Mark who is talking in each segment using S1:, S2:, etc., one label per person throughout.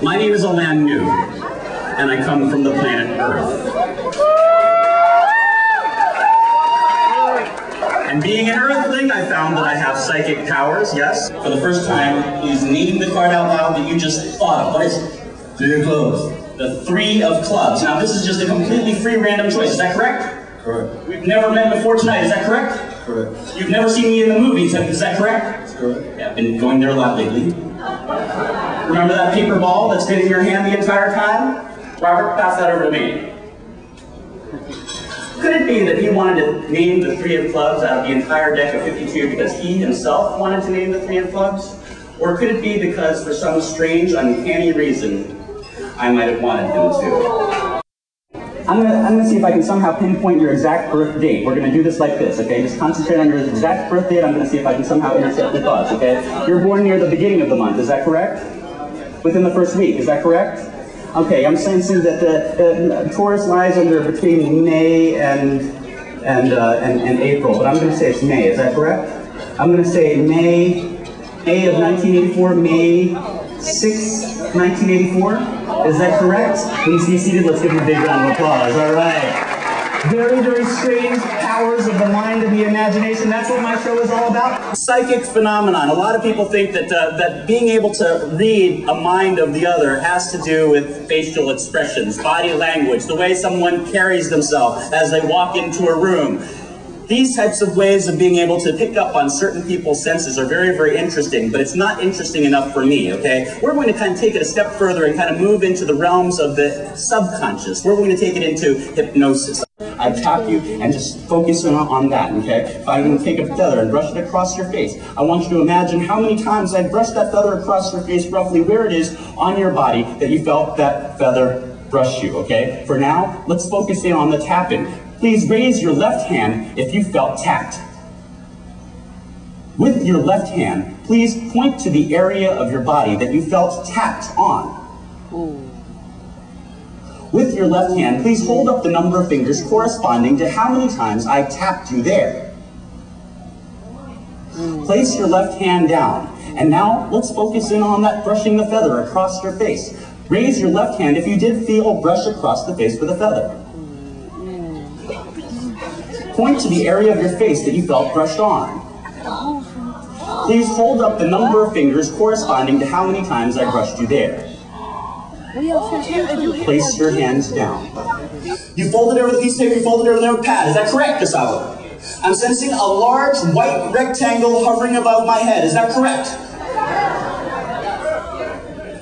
S1: My name is Alain Nu, and I come from the planet Earth. And being an Earthling, I found that I have psychic powers, yes. For the first time, please name the card out loud that you just thought of. What is it? Three of clubs. The Three of Clubs. Now, this is just a completely free random choice. Is that correct?
S2: Correct.
S1: We've never met before tonight. Is that correct?
S2: Correct.
S1: You've never seen me in the movies. Is that correct?
S2: That's correct.
S1: Yeah, I've been going there a lot lately. Remember that paper ball that's been in your hand the entire time? Robert, pass that over to me. Could it be that he wanted to name the Three of Clubs out of the entire deck of 52 because he himself wanted to name the Three of Clubs? Or could it be because for some strange, uncanny reason, I might have wanted him to? I'm gonna see if I can somehow pinpoint your exact birth date. We're gonna do this like this, okay? Just concentrate on your exact birth date. I'm gonna see if I can somehow intercept your thoughts, okay? You're born near the beginning of the month, is that correct? Within the first week, is that correct? Okay, I'm sensing that the Taurus lies under between May and April, but I'm going to say it's May. Is that correct? I'm going to say May of 1984, May 6, 1984. Is that correct? Please be seated. Let's give him a big round of applause. All right. Very, very strange powers of the mind and the imagination. That's what my show is all about. Psychic phenomenon. A lot of people think that that being able to read a mind of the other has to do with facial expressions, body language, the way someone carries themselves as they walk into a room. These types of ways of being able to pick up on certain people's senses are very, very interesting, but it's not interesting enough for me, okay? We're going to kind of take it a step further and kind of move into the realms of the subconscious. We're going to take it into hypnosis. I tap you and just focus on that, okay? If I'm going to take a feather and brush it across your face, I want you to imagine how many times I brushed that feather across your face, roughly where it is on your body that you felt that feather brush you, okay? For now, let's focus in on the tapping. Please raise your left hand if you felt tapped. With your left hand, please point to the area of your body that you felt tapped on. With your left hand, please hold up the number of fingers corresponding to how many times I tapped you there. Place your left hand down. And now, let's focus in on that brushing the feather across your face. Raise your left hand if you did feel a brush across the face with a feather. Point to the area of your face that you felt brushed on. Please hold up the number of fingers corresponding to how many times I brushed you there. Place your hands down. You folded over the piece of paper, you folded over the notepad. Is that correct, Gustavo? I'm sensing a large white rectangle hovering above my head. Is that correct?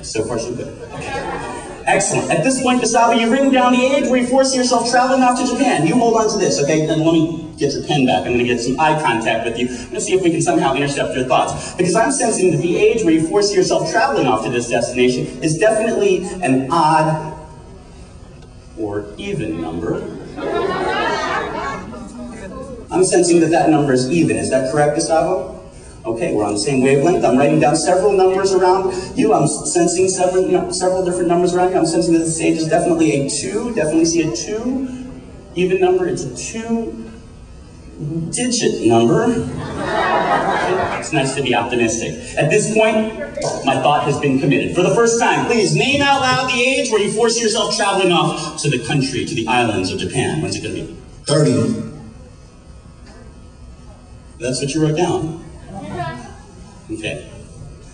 S1: So far, so good. Excellent. At this point, Gustavo, you've written down the age where you foresee yourself traveling off to Japan. You hold on to this, okay? Then let me get your pen back. I'm going to get some eye contact with you. I'm going to see if we can somehow intercept your thoughts. Because I'm sensing that the age where you foresee yourself traveling off to this destination is definitely an odd or even number. I'm sensing that that number is even. Is that correct, Gustavo? Okay, we're on the same wavelength. I'm writing down several numbers around you. I'm sensing several different numbers around you. I'm sensing that this age is definitely a 2. Definitely see a 2. Even number, it's a 2-digit number. It's nice to be optimistic. At this point, my thought has been committed. For the first time, please name out loud the age where you foresee yourself traveling off to the country, to the islands of Japan. When's it going to be?
S2: 30.
S1: That's what you wrote down. Okay,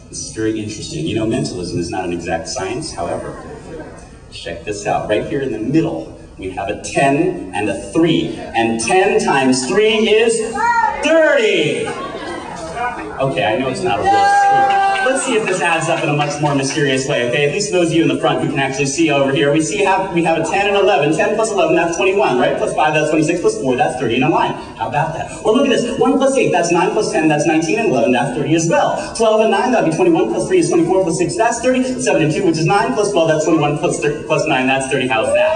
S1: this is very interesting. You know, mentalism is not an exact science, however, check this out. Right here in the middle, we have a 10 and a 3. And 10 times 3 is 30! Okay, I know it's not a real school. Let's see if this adds up in a much more mysterious way, okay? At least those of you in the front who can actually see over here. We have a 10 and 11. 10 plus 11, that's 21, right? Plus 5, that's 26. Plus 4, that's 30 in a line. How about that? Or look at this. 1 plus 8, that's 9. Plus 10, that's 19. And 11, that's 30 as well. 12 and 9, that'd be 21. Plus 3 is 24. Plus 6, that's 30. 7 and 2, which is 9. Plus 12, that's 21. Plus 9, that's 30. How's that?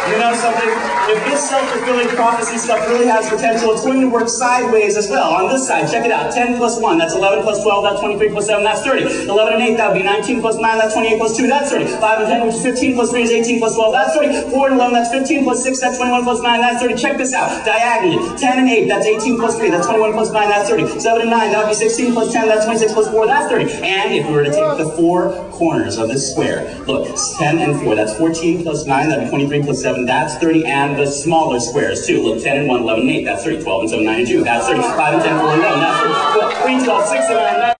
S1: You know something? If this self-fulfilling prophecy stuff really has potential, it's going to work sideways as well. On this side, check it out. 10 plus 1, that's 11 plus 12, that's 23 plus 7, that's 30. 11 and 8, that would be 19 plus 9, that's 28 plus 2, that's 30. 5 and 10, which is 15 plus 3 is 18 plus 12, that's 30. 4 and 11, that's 15 plus 6, that's 21 plus 9, that's 30. Check this out. Diagonally, 10 and 8, that's 18 plus 3, that's 21 plus 9, that's 30. 7 and 9, that would be 16 plus 10, that's 26 plus 4, that's 30. And if we were to take the four corners of this square, look, it's 10 and 4, that's 14 plus 9, that'd be 23 plus 7, that's 30, and the smaller squares too. Look, 10 and 1, 11 and 8, that's 30, 12 and 7, 9 and 2, that's 30, 5 and 10, 4 and 11, that's 30, 3, 12, 6 and 9, that's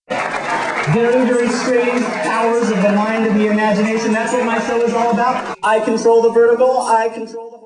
S1: very, very strange powers of the mind and the imagination. That's what my show is all about. I control the vertical, I control the